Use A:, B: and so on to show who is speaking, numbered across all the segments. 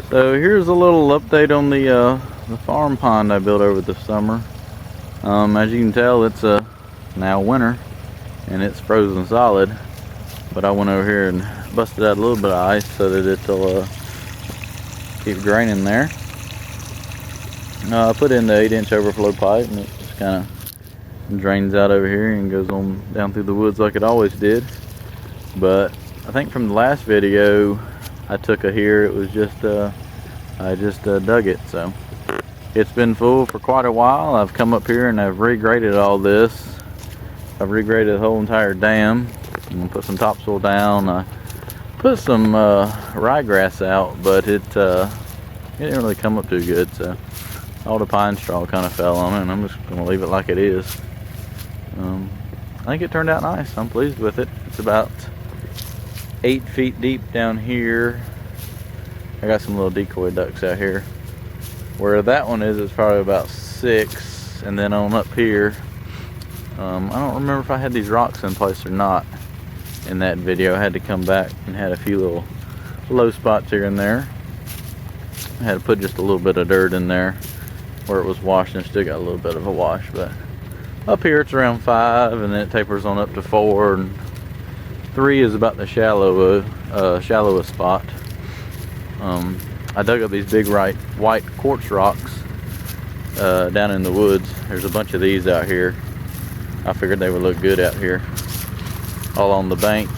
A: So here's a little update on the farm pond I built over the summer. As you can tell, it's now winter and it's frozen solid, but I went over here and busted out a little bit of ice so that it'll keep draining there. I put in the 8-inch overflow pipe and it just kind of drains out over here and goes on down through the woods like it always did. But I think from the last video I took here, it was just I just dug it, so it's been full for quite a while. I've come up here and I've regraded all this. I've regraded the whole entire dam and put some topsoil down. I put some ryegrass out, but it didn't really come up too good, so all the pine straw kind of fell on it, and I'm just going to leave it like it is. I think it turned out nice. I'm pleased with it. It's about 8 feet deep down here. I got some little decoy ducks out here. Where that one is, it's probably about 6, and then on up here, I don't remember if I had these rocks in place or not in that video. I had to come back and had a few little low spots here and there. I had to put just a little bit of dirt in there where it was washed, and still got a little bit of a wash, but up here it's around 5, and then it tapers on up to 4, and 3 is about the shallowest spot. I dug up these big white quartz rocks down in the woods. There's a bunch of these out here. I figured they would look good out here, all on the bank,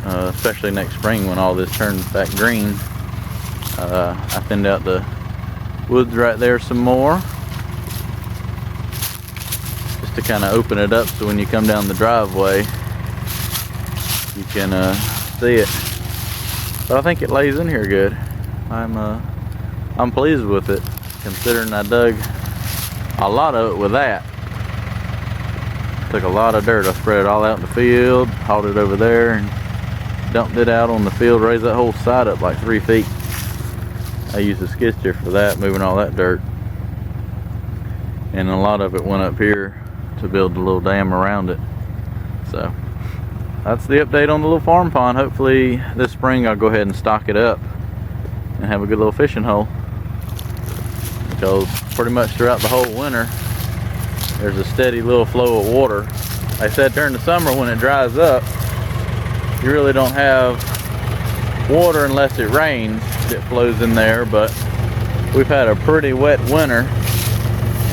A: especially next spring when all this turns back green. I thinned out the woods right there some more, just to kind of open it up so when you come down the driveway you can see it. But I think it lays in here good. I'm pleased with it, considering I dug a lot of it with that. Took a lot of dirt. I spread it all out in the field, hauled it over there, and dumped it out on the field, raised that whole side up like 3 feet. I used a skid steer for that, moving all that dirt. And a lot of it went up here to build a little dam around it. So that's the update on the little farm pond. Hopefully this spring I'll go ahead and stock it up and have a good little fishing hole, because pretty much throughout the whole winter there's a steady little flow of water. Like I said, during the summer when it dries up, you really don't have water unless it rains. It flows in there, but we've had a pretty wet winter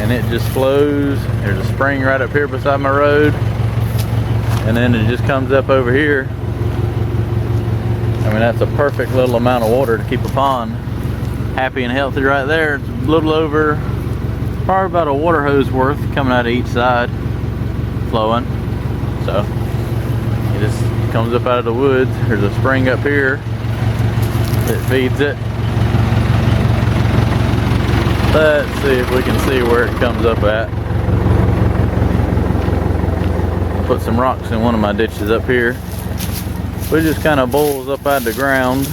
A: and it just flows. There's a spring right up here beside my road, and then it just comes up over here. I mean, that's a perfect little amount of water to keep a pond happy and healthy right there. It's a little over, probably about a water hose worth coming out of each side, flowing. So it just comes up out of the woods. There's a spring up here that feeds it. Let's see if we can see where it comes up at. Put some rocks in one of my ditches up here. But it just kind of boils up out of the ground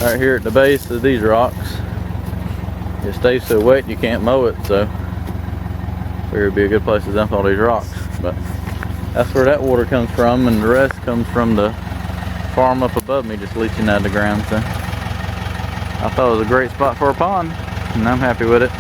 A: right here at the base of these rocks. It stays so wet you can't mow it, so figured it'd be a good place to dump all these rocks. But that's where that water comes from, and the rest comes from the farm up above me, just leaching out of the ground. So I thought it was a great spot for a pond, and I'm happy with it.